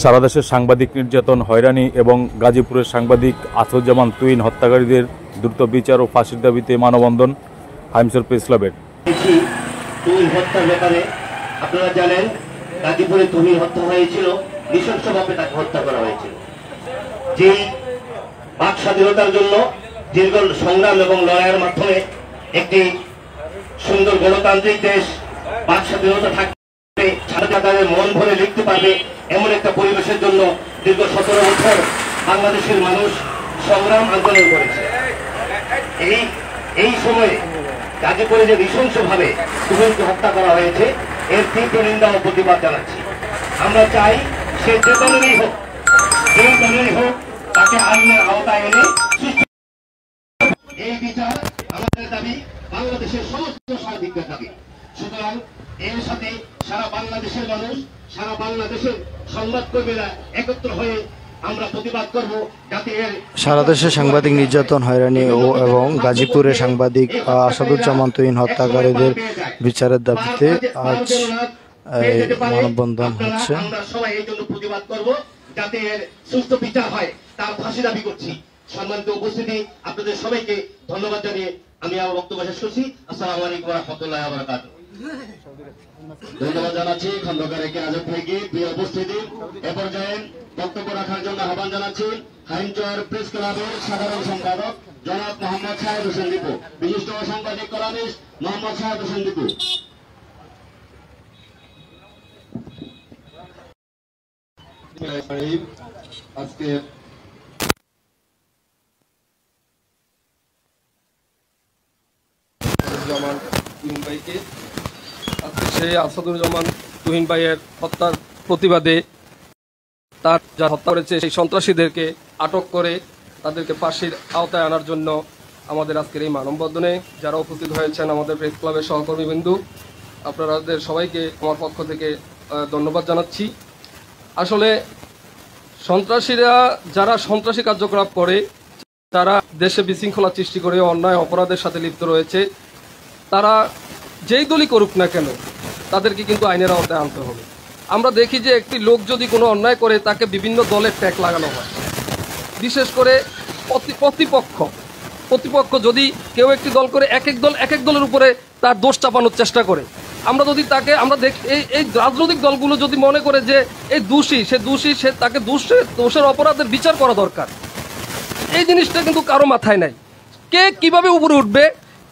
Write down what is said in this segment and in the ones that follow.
সারা দেশের সাংবাদিক নির্যাতন, হয়রানি এবং গাজীপুরের সাংবাদিক আসাদুজ্জামান তুহিন হত্যাকারীদের দ্রুত বিচার ও ফাঁসির দাবিতে মানববন্ধন হাইমসর প্রেস ক্লাবের। তুহিন হত্যার ব্যাপারে আপনারা জানেন, গাজীপুরে তুহিন হত্যা হয়েছিল, নৃশংসভাবে তাকে হত্যা করা হয়েছিল। যেই বাক স্বাধীনতার জন্য দীর্ঘ সংগ্রাম এবং লড়াইয়ের মাধ্যমে একটি সুন্দর গণতান্ত্রিক দেশ বাক স্বাধীনতা থাকবে, ছাত্রছাত্রীদের মন ভরে লিখতে পারবে এমন একটা পরিবেশের জন্য দীর্ঘ 17 বছর বাংলাদেশের মানুষ সংগ্রাম আন্দোলন করেছে। এই সময়ে গাজীপুরে যে নৃশংসভাবে তুহিনকে হত্যা করা হয়েছে, এর তীব্র নিন্দা ও প্রতিবাদ জানাচ্ছি। আমরা চাই সে যে দলেরই হোক, তাকে আইনের আওতায় এনে এই বিচার আমাদের দাবি, বাংলাদেশের সমস্ত সাংবাদিকদের দাবি। সুতরাং এর সাথে সারা বাংলাদেশের মানুষ, সারা বাংলাদেশের সংবাদকর্মীরা একত্র হয়ে আমরা প্রতিবাদ করব, যাতে সারা দেশে সাংবাদিক নির্যাতন, হয়রানি এবং গাজীপুরে সাংবাদিক আসাদুজ্জামান তুহিন হত্যাকারীদের বিচারের দাবিতে আজ মানববন্ধন হচ্ছে। আমরা সবাই এই জন্য প্রতিবাদ করব, যাতে এর সুষ্ঠু বিচার হয়, তার ফাঁসি দাবি করছি। সম্মানিত উপস্থিতি, আপনাদের সবাইকে ধন্যবাদ জানিয়ে আমি আমার বক্তব্য শেষ করছি। আসসালামু আলাইকুম ওয়া রাহমাতুল্লাহি ওয়া বারাকাতুহু। ধন্যবাদ জানাচ্ছি খন্দকার একে আজম ভাইকে। প্রিয় উপস্থিতি, এ পর্যায়ে বক্তব্য রাখার জন্য আহ্বান জানাচ্ছি হাইমচর প্রেস ক্লাবের সাধারণ সম্পাদক জনাব মোহাম্মদ শাহেদ হোসেন দীপু, বিশিষ্ট সাংবাদিক কলামিস্ট মোহাম্মদ শাহেদ হোসেন দীপু। আজকে সেই আসাদুজ্জামান তুহিন ভাইয়ের হত্যার প্রতিবাদে তার যা হত্যা করেছে সেই সন্ত্রাসীদেরকে আটক করে তাদেরকে ফাঁসির আওতায় আনার জন্য আমাদের আজকের এই মানববন্ধনে যারা উপস্থিত হয়েছেন, আমাদের প্রেস ক্লাবের সহকর্মীবৃন্দু, আপনাদের সবাইকে আমার পক্ষ থেকে ধন্যবাদ জানাচ্ছি। আসলে সন্ত্রাসীরা যারা সন্ত্রাসী কার্যকলাপ করে, তারা দেশে বিশৃঙ্খলা সৃষ্টি করে অন্যায় অপরাধের সাথে লিপ্ত রয়েছে, তারা যেই দলই করুক না কেন তাদেরকে কিন্তু আইনের আওতায় আনতে হবে। আমরা দেখি যে একটি লোক যদি কোনো অন্যায় করে তাকে বিভিন্ন দলের ট্যাগ লাগানো হয়। বিশেষ করে প্রতিপক্ষ যদি কেউ একটি দল করে এক এক দলের উপরে তার দোষ চাপানোর চেষ্টা করে। আমরা যদি তাকে দেখি এই রাজনৈতিক দলগুলো যদি মনে করে যে এই সে তাকে দোষের অপরাধের বিচার করা দরকার, এই জিনিসটা কিন্তু কারো মাথায় নাই। কে কিভাবে উপরে উঠবে,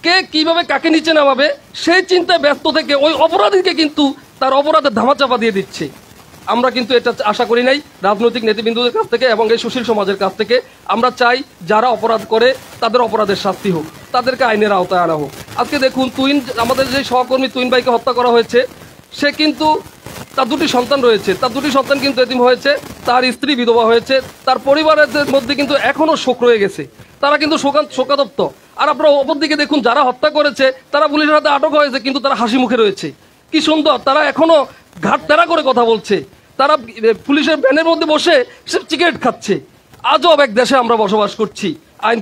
কে কিভাবে কাকে নিচে নামাবে, সেই চিন্তায় ব্যস্ত থেকে ওই অপরাধীকে কিন্তু তার অপরাধের ধামাচাপা দিয়ে দিচ্ছে। আমরা কিন্তু এটা আশা করি নাই রাজনৈতিক নেতৃবৃন্দদের কাছ থেকে এবং এই সুশীল সমাজের কাছ থেকে। আমরা চাই যারা অপরাধ করে তাদের অপরাধের শাস্তি হোক, তাদেরকে আইনের আওতায় আনা হোক। আজকে দেখুন, আমাদের যে সহকর্মী তুহিন ভাইকে হত্যা করা হয়েছে, সে কিন্তু তার 2টি সন্তান রয়েছে, তার 2টি সন্তান কিন্তু এতিম হয়েছে, তার স্ত্রী বিধবা হয়েছে, তার পরিবারের মধ্যে কিন্তু এখনো শোক রয়ে গেছে, তারা কিন্তু শোকাতপ্ত। আর আপনারা অপরদিকে দেখুন, যারা হত্যা করেছে তারা পুলিশের হাতে আটক হয়েছে, কিন্তু তারা হাসি মুখে রয়েছে। কি সুন্দর, তারা এখনো ঘাট তেরা করে কথা বলছে, তারা পুলিশের ভ্যানের মধ্যে বসে সিগারেট খাচ্ছে। আজব এক দেশে আমরা বসবাস করছি। আইন,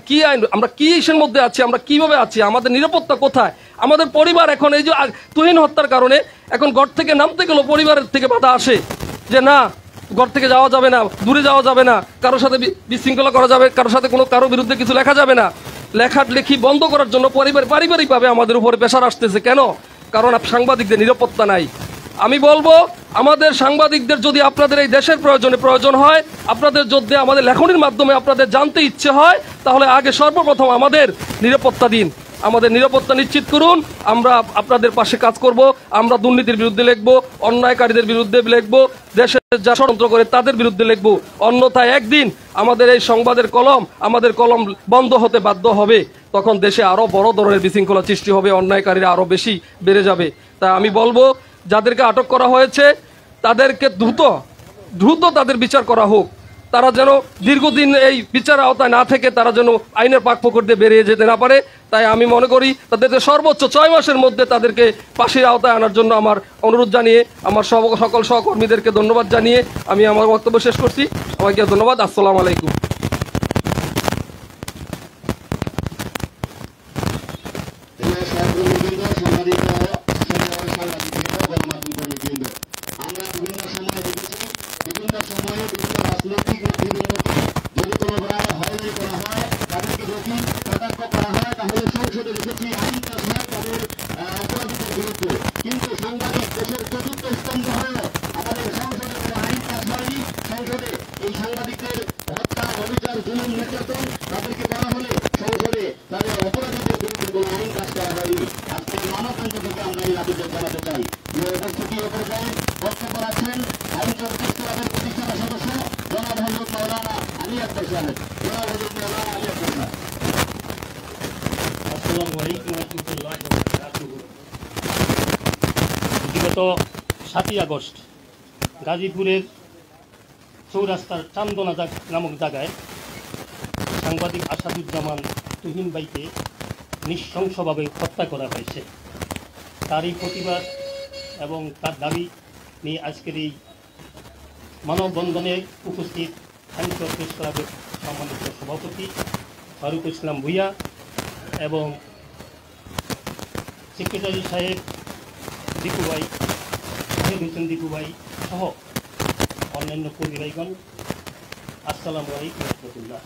আমরা কি ইসের মধ্যে আছি, আমরা কিভাবে আছি, আমাদের নিরাপত্তা কোথায়? আমাদের পরিবার এখন এই যে তুহিন হত্যার কারণে এখন ঘর থেকে নামতে গেলেও পরিবারের থেকে বাধা আসে যে না, ঘর থেকে যাওয়া যাবে না, দূরে যাওয়া যাবে না, কারোর সাথে বিশৃঙ্খলা করা যাবে, কারোর সাথে কারো বিরুদ্ধে কিছু লেখা যাবে না। লেখালেখি বন্ধ করার জন্য পারিবারিকভাবে আমাদের উপরে প্রেশার আসতেছে। কেন? কারণ সাংবাদিকদের নিরাপত্তা নাই। আমি বলবো, আমাদের সাংবাদিকদের যদি আপনাদের এই দেশের প্রয়োজন হয়, আপনাদের যদি আমাদের লেখনির মাধ্যমে আপনাদের জানতে ইচ্ছে হয়, তাহলে আগে সর্বপ্রথম আমাদের নিরাপত্তা দিন, আমাদের নিরাপত্তা নিশ্চিত করুন। আমরা আপনাদের পাশে কাজ করব। আমরা দুর্নীতির বিরুদ্ধে লিখব, অন্যায়কারীদের বিরুদ্ধে লিখব, দেশের যা ষড়যন্ত্র করে তাদের বিরুদ্ধে লিখব। অন্যথায় একদিন আমাদের এই আমাদের কলম বন্ধ হতে বাধ্য হবে। তখন দেশে আরো বড় ধরনের বিশৃঙ্খলা সৃষ্টি হবে, অন্যায়কারীরা আরো বেশি বেড়ে যাবে। তাই আমি বলবো, যাদেরকে আটক করা হয়েছে তাদেরকে দ্রুত তাদের বিচার করা হোক। তারা যেন দীর্ঘদিন এই বিচার আওতায় না থেকে তারা যেন আইনের পাকপোকর দিয়ে বেরিয়ে যেতে না পারে। তাই আমি মনে করি তাদেরকে সর্বোচ্চ 6 মাসের মধ্যে তাদেরকে ফাঁসির আওতায় আনার জন্য আমার অনুরোধ জানিয়ে, আমার সকল সহকর্মীদেরকে ধন্যবাদ জানিয়ে আমি আমার বক্তব্য শেষ করছি। সবাইকে ধন্যবাদ। আসসালামু আলাইকুম। আমরা বিভিন্ন সময় সমাজে বিভিন্ন রাজনৈতিক নেতৃবৃন্দকে যদি কোনো ধরনের হয়রানি করা হয়, তাদেরকে যদি কটাক্ষ করা হয়, তাহলে সংসদে দেখেছি আইন পাস হয় তাদের অপরাধীদের বিরুদ্ধে। কিন্তু সাংবাদিক দেশের চতুর্থ স্তম্ভ হয়েও আমাদের সংসদে কোনো আইন পাস হয়নি। সংসদে এই সাংবাদিকদের হত্যা, অবিচার, জুলুম, নির্যাতন তাদেরকে করা হলে সংসদে তাদের অপরাধীদের বিরুদ্ধে কোনো আইন পাস করা হয়নি। আজকে মানবতন্ত্র থেকে আমরা এই আবেদন জানাতে চাই। উপস্থিতি এ পর্যায়ে বক্তব্য রাখছেন আইন চৌধুরী ক্লাবের প্রতিষ্ঠাতা সদস্য জনাব হযরত মাওলানা আলী আক্তার সাহেব। জনাব হযরত মাওলানা আলী আক্তার সাহেব। আসসালামু আলাইকুম ওয়া রাহমাতুল্লাহি ওয়া বারাকাতুহু। বিগত 7ই আগস্ট গাজীপুরের চৌরাস্তার চান্দনা নামক জায়গায় সাংবাদিক আসাদুজ্জামান তুহিন ভাইকে নৃশংসভাবে হত্যা করা হয়েছে। তারই প্রতিবাদ এবং তার দাবি নিয়ে আজকের এই মানববন্ধনে উপস্থিত আইন প্রেস ক্লাবের সম্মানিত সভাপতি ফারুক ইসলাম ভূঁইয়া এবং সেক্রেটারি সাহেব দীপু ভাই, শহীদ হোসেন দীপু ভাই সহ অন্যান্য কর্মী ভাইগণ, আসসালামু আলাইকুম ওয়া রাহমাতুল্লাহ।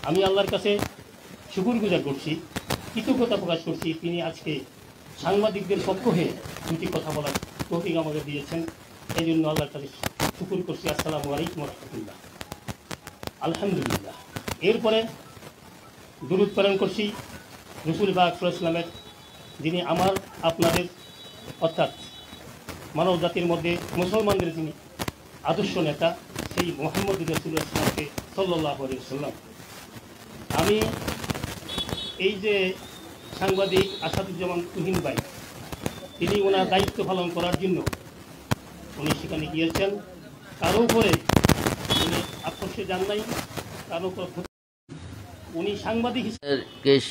আমি আল্লাহর কাছে শুকরগুজার করছি, কৃতজ্ঞতা প্রকাশ করছি, তিনি আজকে সাংবাদিকদের পক্ষ হয়ে দুটি কথা বলার তৌফিক আমাকে দিয়েছেন। এই জন্য আল্লাহর কাছে শুকর করছি। আসসালামু আলাইকুম ওয়া রাহমাতুল্লাহ। আলহামদুলিল্লাহ। এরপরে দুরূদ প্রেরণ করছি রাসূল পাক সাল্লাল্লাহু আলাইহি ওয়াসাল্লামের, যিনি আমার আপনাদের অর্থাৎ মানব জাতির মধ্যে মুসলমানদের যিনি আদর্শ নেতা, সেই মুহাম্মদ রাসূলুল্লাহ সাল্লাল্লাহু আলাইহি ওয়াসাল্লাম। আমি এই যে সাংবাদিক আসাদুজ্জামান তুহিন ভাই, তিনি ওনার দায়িত্ব পালন করার জন্য উনি সেখানে গিয়েছেন। কারো উপরে উনি আকর্ষে যান নাই, কারো উপর উনি সাংবাদিক কেস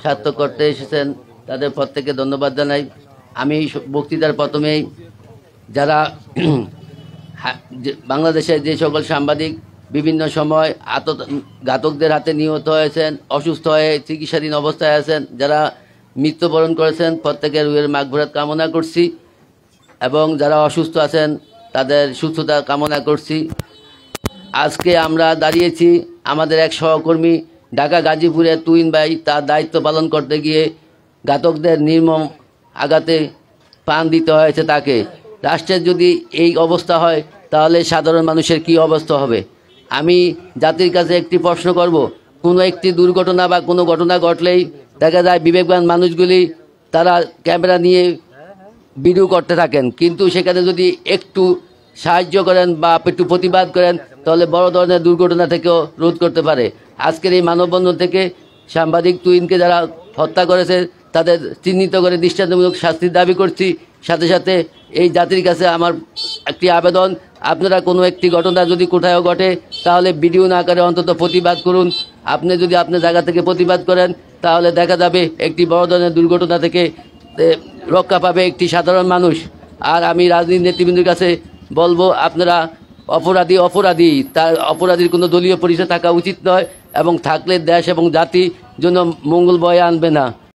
সার্থক করতে এসেছেন, তাদের প্রত্যেককে ধন্যবাদ জানাই। আমি বক্তৃতার প্রথমেই যারা বাংলাদেশের যে সকল সাংবাদিক বিভিন্ন সময় ঘাতকদের হাতে নিহত হয়েছেন, অসুস্থ হয়ে চিকিৎসাধীন অবস্থায় আছেন, যারা মৃত্যুবরণ করেছেন, প্রত্যেকের রুহের মাগফিরাত কামনা করছি এবং যারা অসুস্থ আছেন তাদের সুস্থতা কামনা করছি। আজকে আমরা দাঁড়িয়েছি আমাদের এক সহকর্মী ঢাকা গাজীপুরে তুহিন ভাই তার দায়িত্ব পালন করতে গিয়ে ঘাতকদের নির্মম আঘাতে প্রাণ দিতে হয়েছে তাকে। রাষ্ট্রের যদি এই অবস্থা হয় তাহলে সাধারণ মানুষের কি অবস্থা হবে? আমি জাতির কাছে একটি প্রশ্ন করব, কোনো একটি দুর্ঘটনা বা কোনো ঘটনা ঘটলেই দেখা যায় বিবেকবান মানুষগুলি তারা ক্যামেরা নিয়ে ভিডিও করতে থাকেন, কিন্তু সেখানে যদি একটু সাহায্য করেন বা একটু প্রতিবাদ করেন তাহলে বড় ধরনের দুর্ঘটনা থেকেও রোধ করতে পারে। আজকের এই মানববন্ধন থেকে সাংবাদিক তুহিনকে যারা হত্যা করেছে তাদের চিহ্নিত করে দৃষ্টান্তমূলক শাস্তির দাবি করছি। সাথে সাথে এই জাতির কাছে আমার একটি আবেদন, আপনারা কোনো একটি ঘটনা যদি কোথাও ঘটে তাহলে ভিডিও না করে অন্তত প্রতিবাদ করুন। আপনি যদি আপনার জায়গা থেকে প্রতিবাদ করেন তাহলে দেখা যাবে একটি বড় ধরনের দুর্ঘটনা থেকে রক্ষা পাবে একটি সাধারণ মানুষ। আর আমি রাজনীতি নেতৃবৃন্দের কাছে বলবো, আপনারা অপরাধী, তার অপরাধীর কোনো দলীয় পরিচয় থাকা উচিত নয় এবং থাকলে দেশ এবং জাতির জন্য মঙ্গল বয়ে আনবে না।